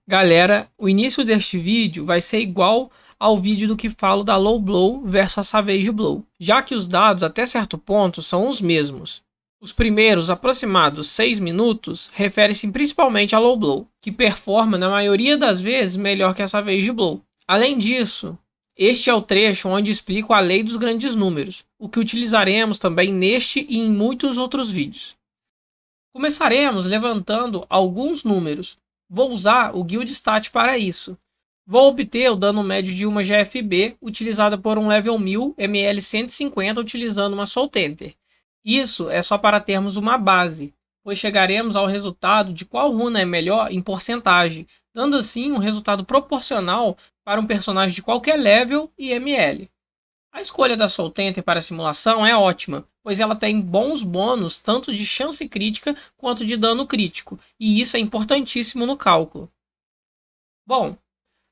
Galera, o início deste vídeo vai ser igual ao vídeo do que falo da Low Blow versus a Savage Blow, já que os dados até certo ponto são os mesmos. Os primeiros aproximados 6 minutos referem-se principalmente a Low Blow, que performa na maioria das vezes melhor que a Savage Blow. Além disso, este é o trecho onde explico a lei dos grandes números, o que utilizaremos também neste e em muitos outros vídeos. Começaremos levantando alguns números. Vou usar o Guild Stat para isso. Vou obter o dano médio de uma GFB utilizada por um level 1000 ML 150 utilizando uma Soul Tenter. Isso é só para termos uma base, pois chegaremos ao resultado de qual runa é melhor em porcentagem, dando assim um resultado proporcional para um personagem de qualquer level e ML. A escolha da Soul Tenter para a simulação é ótima, pois ela tem bons bônus tanto de chance crítica quanto de dano crítico, e isso é importantíssimo no cálculo. Bom,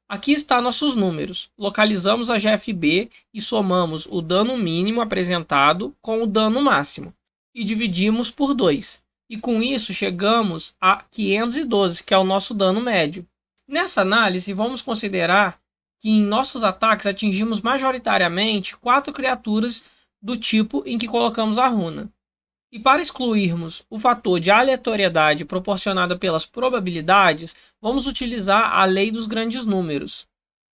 aqui está nossos números. Localizamos a GFB e somamos o dano mínimo apresentado com o dano máximo, e dividimos por 2. E com isso chegamos a 512, que é o nosso dano médio. Nessa análise, vamos considerar que em nossos ataques atingimos majoritariamente 4 criaturas do tipo em que colocamos a runa. E para excluirmos o fator de aleatoriedade proporcionada pelas probabilidades, vamos utilizar a lei dos grandes números.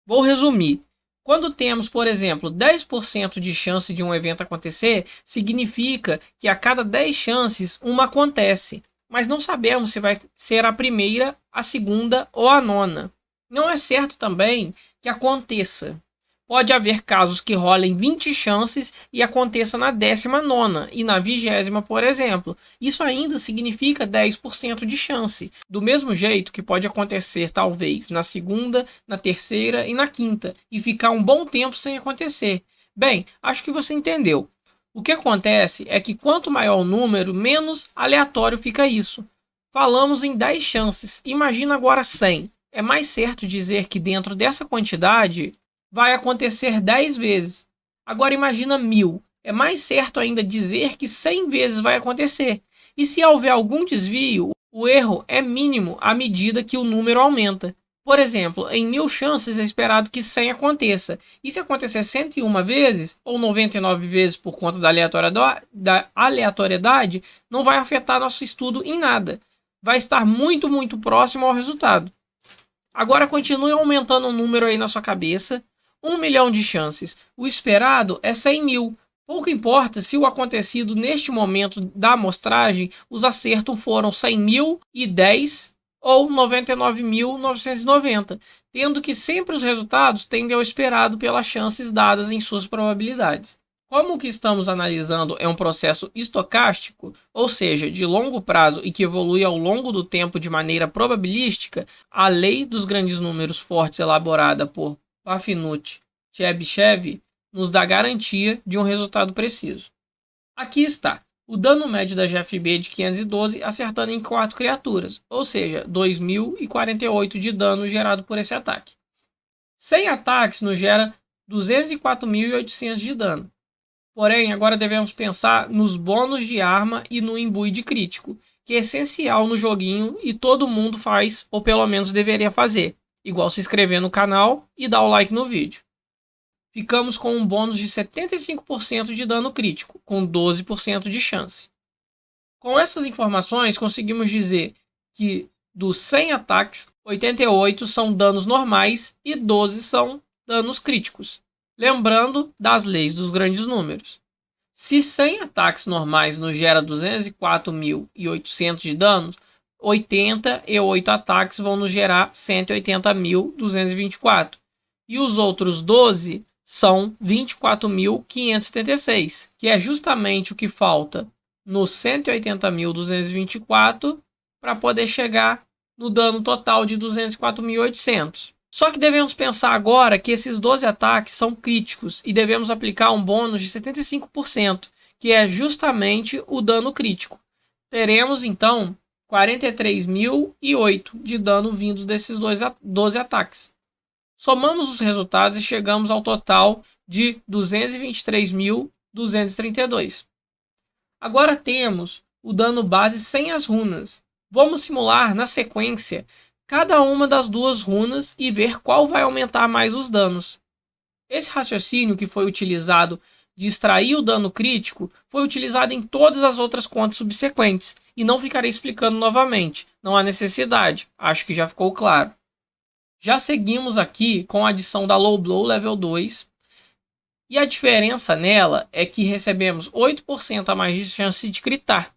Vou resumir. Quando temos, por exemplo, 10% de chance de um evento acontecer, significa que a cada 10 chances uma acontece, mas não sabemos se vai ser a primeira, a segunda ou a nona. Não é certo também que aconteça. Pode haver casos que rolem 20 chances e aconteça na 19ª e na 20ª, por exemplo. Isso ainda significa 10% de chance. Do mesmo jeito que pode acontecer talvez na segunda, na terceira e na quinta e ficar um bom tempo sem acontecer. Bem, acho que você entendeu. O que acontece é que quanto maior o número, menos aleatório fica isso. Falamos em 10 chances, imagina agora 100. É mais certo dizer que dentro dessa quantidade vai acontecer 10 vezes. Agora imagina 1000. É mais certo ainda dizer que 100 vezes vai acontecer. E se houver algum desvio, o erro é mínimo à medida que o número aumenta. Por exemplo, em 1000 chances é esperado que 100 aconteça. E se acontecer 101 vezes, ou 99 vezes por conta da aleatoriedade, não vai afetar nosso estudo em nada. Vai estar muito, muito próximo ao resultado. Agora continue aumentando o número aí na sua cabeça. 1 milhão de chances. O esperado é 100 mil. Pouco importa se o acontecido neste momento da amostragem, os acertos foram 100.010 ou 99.990, tendo que sempre os resultados tendem ao esperado pelas chances dadas em suas probabilidades. Como o que estamos analisando é um processo estocástico, ou seja, de longo prazo e que evolui ao longo do tempo de maneira probabilística, a lei dos grandes números fortes elaborada por Pafinut-Chebyshev nos dá garantia de um resultado preciso. Aqui está, o dano médio da GFB de 512 acertando em 4 criaturas, ou seja, 2.048 de dano gerado por esse ataque. 100 ataques nos gera 204.800 de dano. Porém, agora devemos pensar nos bônus de arma e no imbue de crítico, que é essencial no joguinho e todo mundo faz, ou pelo menos deveria fazer, igual se inscrever no canal e dar o like no vídeo. Ficamos com um bônus de 75% de dano crítico, com 12% de chance. Com essas informações, conseguimos dizer que dos 100 ataques, 88 são danos normais e 12 são danos críticos. Lembrando das leis dos grandes números. Se 100 ataques normais nos gera 204.800 de danos, 88 ataques vão nos gerar 180.224. E os outros 12 são 24.576, que é justamente o que falta nos 180.224 para poder chegar no dano total de 204.800. Só que devemos pensar agora que esses 12 ataques são críticos e devemos aplicar um bônus de 75%, que é justamente o dano crítico. Teremos então 43.008 de dano vindos desses 12 ataques. Somamos os resultados e chegamos ao total de 223.232. Agora temos o dano base sem as runas. Vamos simular na sequência cada uma das duas runas e ver qual vai aumentar mais os danos. Esse raciocínio que foi utilizado de extrair o dano crítico foi utilizado em todas as outras contas subsequentes, e não ficarei explicando novamente, não há necessidade, acho que já ficou claro. Já seguimos aqui com a adição da Low Blow Level 2, e a diferença nela é que recebemos 8% a mais de chance de critar.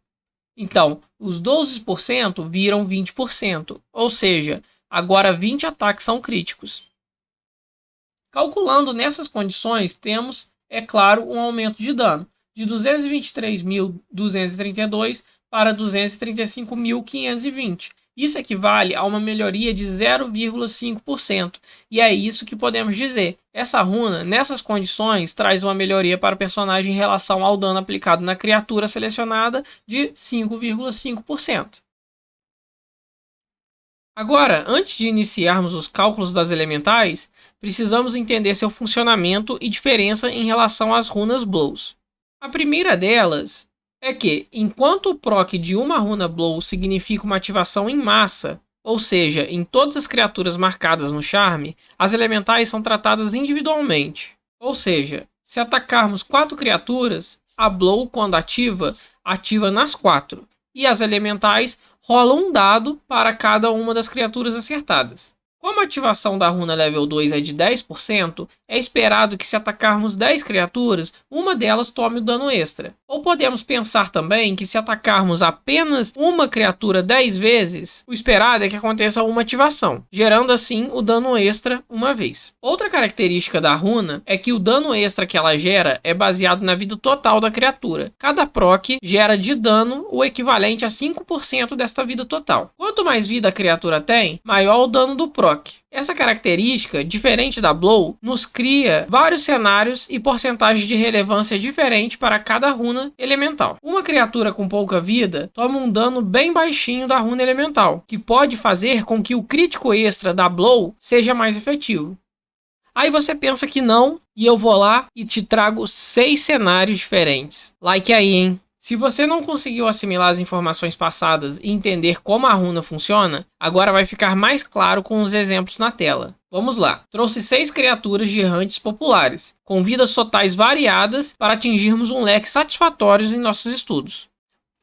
Então, os 12% viram 20%, ou seja, agora 20 ataques são críticos. Calculando nessas condições, temos, é claro, um aumento de dano de 223.232 para 235.520. Isso equivale a uma melhoria de 0,5%. E é isso que podemos dizer. Essa runa, nessas condições, traz uma melhoria para o personagem em relação ao dano aplicado na criatura selecionada de 5,5%. Agora, antes de iniciarmos os cálculos das elementais, precisamos entender seu funcionamento e diferença em relação às runas Blows. A primeira delas é que, enquanto o proc de uma runa Blow significa uma ativação em massa, ou seja, em todas as criaturas marcadas no charme, as elementais são tratadas individualmente. Ou seja, se atacarmos 4 criaturas, a Blow, quando ativa, ativa nas 4, e as elementais rolam um dado para cada uma das criaturas acertadas. Como a ativação da runa level 2 é de 10%, é esperado que se atacarmos 10 criaturas, uma delas tome o dano extra. Ou podemos pensar também que se atacarmos apenas uma criatura 10 vezes, o esperado é que aconteça uma ativação, gerando assim o dano extra uma vez. Outra característica da runa é que o dano extra que ela gera é baseado na vida total da criatura. Cada proc gera de dano o equivalente a 5% desta vida total. Quanto mais vida a criatura tem, maior o dano do proc. Essa característica, diferente da Blow, nos cria vários cenários e porcentagens de relevância diferente para cada runa elemental. Uma criatura com pouca vida toma um dano bem baixinho da runa elemental, que pode fazer com que o crítico extra da Blow seja mais efetivo. Aí você pensa que não, e eu vou lá e te trago 6 cenários diferentes. Like aí, hein? Se você não conseguiu assimilar as informações passadas e entender como a runa funciona, agora vai ficar mais claro com os exemplos na tela. Vamos lá. Trouxe 6 criaturas de errantes populares, com vidas totais variadas para atingirmos um leque satisfatório em nossos estudos.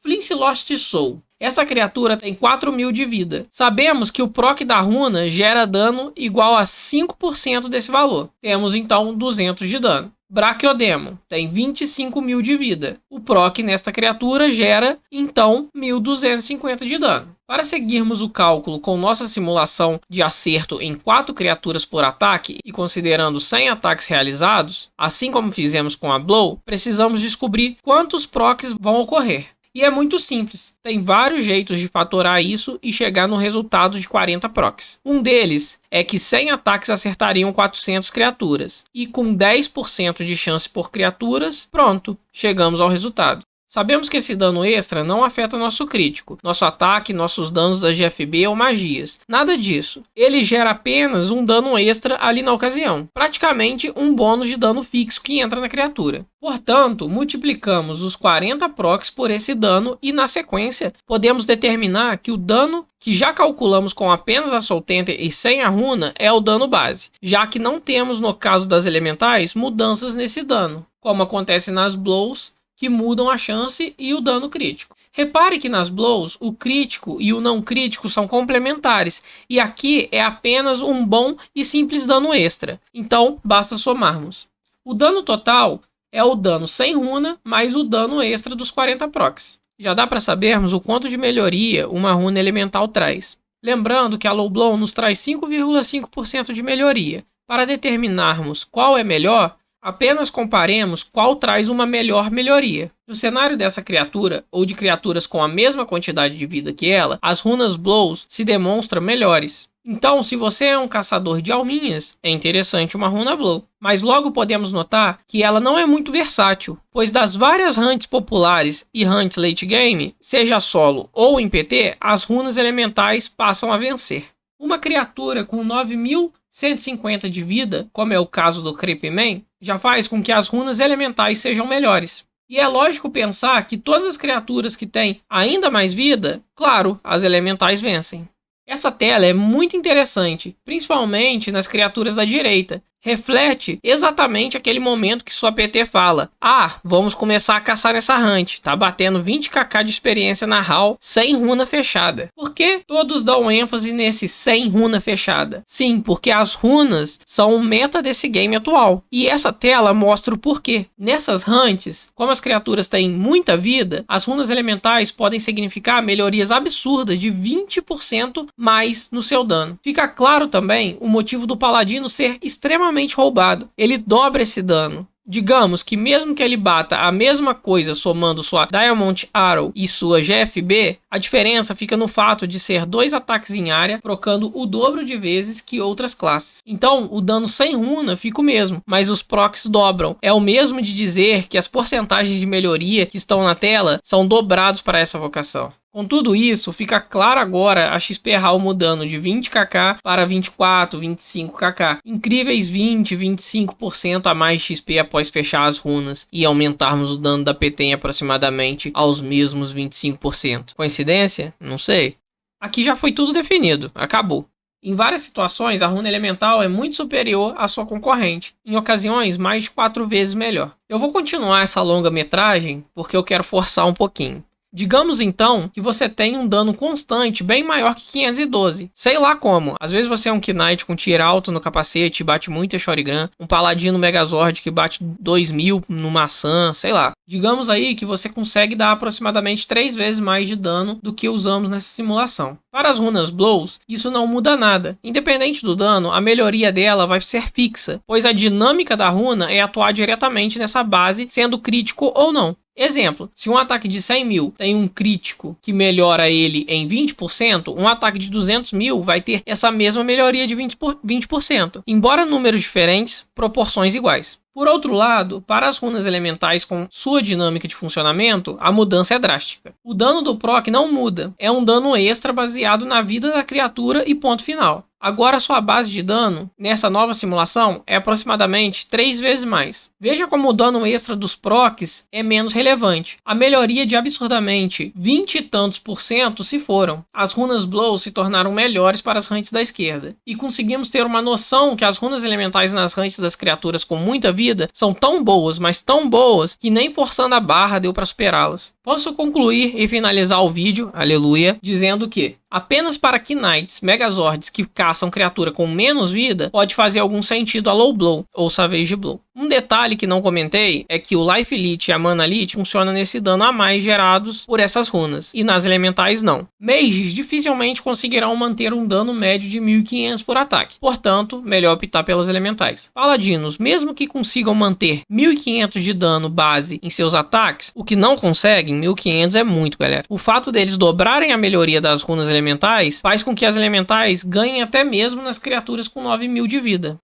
Flince Lost Soul. Essa criatura tem 4.000 de vida. Sabemos que o proc da runa gera dano igual a 5% desse valor. Temos então 200 de dano. Brachiodemon tem 25.000 de vida. O proc nesta criatura gera, então, 1.250 de dano. Para seguirmos o cálculo com nossa simulação de acerto em 4 criaturas por ataque e considerando 100 ataques realizados, assim como fizemos com a Blow, precisamos descobrir quantos procs vão ocorrer. E é muito simples, tem vários jeitos de fatorar isso e chegar no resultado de 40 procs. Um deles é que 100 ataques acertariam 400 criaturas, e com 10% de chance por criaturas, pronto, chegamos ao resultado. Sabemos que esse dano extra não afeta nosso crítico, nosso ataque, nossos danos da GFB ou magias. Nada disso. Ele gera apenas um dano extra ali na ocasião. Praticamente um bônus de dano fixo que entra na criatura. Portanto, multiplicamos os 40 procs por esse dano e, na sequência, podemos determinar que o dano que já calculamos com apenas a Soul Tenter e sem a runa é o dano base, já que não temos, no caso das elementais, mudanças nesse dano, como acontece nas Blows, que mudam a chance e o dano crítico. Repare que nas Blows, o crítico e o não crítico são complementares, e aqui é apenas um bom e simples dano extra, então basta somarmos. O dano total é o dano sem runa, mais o dano extra dos 40 procs. Já dá para sabermos o quanto de melhoria uma runa elemental traz. Lembrando que a Low Blow nos traz 5,5% de melhoria. Para determinarmos qual é melhor, apenas comparemos qual traz uma melhor melhoria. No cenário dessa criatura, ou de criaturas com a mesma quantidade de vida que ela, as runas Blows se demonstram melhores. Então, se você é um caçador de alminhas, é interessante uma runa Blow. Mas logo podemos notar que ela não é muito versátil, pois das várias hunts populares e hunts late game, seja solo ou em PT, as runas elementais passam a vencer. Uma criatura com 9.150 de vida, como é o caso do Creepman, já faz com que as runas elementais sejam melhores. E é lógico pensar que todas as criaturas que têm ainda mais vida, claro, as elementais vencem. Essa tela é muito interessante, principalmente nas criaturas da direita. Reflete exatamente aquele momento que sua PT fala: ah, vamos começar a caçar nessa hunt, tá batendo 20kk de experiência na HAL sem runa fechada. Por que todos dão ênfase nesse sem runa fechada? Sim, porque as runas são o meta desse game atual. E essa tela mostra o porquê. Nessas hunts, como as criaturas têm muita vida, as runas elementais podem significar melhorias absurdas de 20% mais no seu dano. Fica claro também o motivo do paladino ser extremamente roubado. Ele dobra esse dano. Digamos que mesmo que ele bata a mesma coisa somando sua Diamond Arrow e sua GFB, a diferença fica no fato de ser 2 ataques em área, trocando o dobro de vezes que outras classes. Então, o dano sem runa fica o mesmo, mas os procs dobram. É o mesmo de dizer que as porcentagens de melhoria que estão na tela são dobrados para essa vocação. Com tudo isso, fica claro agora a XP HAL mudando de 20kk para 24, 25kk. Incríveis 20, 25% a mais de XP após fechar as runas e aumentarmos o dano da PT em aproximadamente aos mesmos 25%. Coincidência? Não sei. Aqui já foi tudo definido, acabou. Em várias situações, a runa elemental é muito superior à sua concorrente, em ocasiões mais de 4 vezes melhor. Eu vou continuar essa longa metragem porque eu quero forçar um pouquinho. Digamos então que você tem um dano constante bem maior que 512. Sei lá como. Às vezes você é um Knight com tier alto no capacete e bate muito Shuriken. Um Paladino Megazord que bate 2000 no maçã, sei lá. Digamos aí que você consegue dar aproximadamente 3 vezes mais de dano do que usamos nessa simulação. Para as runas Blows, isso não muda nada. Independente do dano, a melhoria dela vai ser fixa, pois a dinâmica da runa é atuar diretamente nessa base, sendo crítico ou não. Exemplo, se um ataque de 100 mil tem um crítico que melhora ele em 20%, um ataque de 200 mil vai ter essa mesma melhoria de 20%. Embora números diferentes, proporções iguais. Por outro lado, para as runas elementais com sua dinâmica de funcionamento, a mudança é drástica. O dano do proc não muda, é um dano extra baseado na vida da criatura e ponto final. Agora sua base de dano, nessa nova simulação, é aproximadamente 3 vezes mais. Veja como o dano extra dos procs é menos relevante. A melhoria de absurdamente 20 e tantos % se foram. As runas Blow se tornaram melhores para as hunts da esquerda. E conseguimos ter uma noção que as runas elementais nas hunts das criaturas com muita vida são tão boas, mas tão boas, que nem forçando a barra deu para superá-las. Posso concluir e finalizar o vídeo, aleluia, dizendo que apenas para Knights, Megazords que caçam criatura com menos vida, pode fazer algum sentido a Low Blow ou Savage Blow. Um detalhe que não comentei é que o Life Leech e a Mana Leech funcionam nesse dano a mais gerados por essas runas, e nas elementais não. Mages dificilmente conseguirão manter um dano médio de 1500 por ataque, portanto, melhor optar pelas elementais. Paladinos, mesmo que consigam manter 1500 de dano base em seus ataques, o que não conseguem, 1500 é muito, galera. O fato deles dobrarem a melhoria das runas elementais faz com que as elementais ganhem até mesmo nas criaturas com 9000 de vida.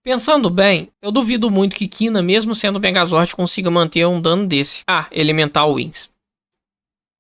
Pensando bem, eu duvido muito que Kina, mesmo sendo Megazord, consiga manter um dano desse. Ah, Elemental Wings.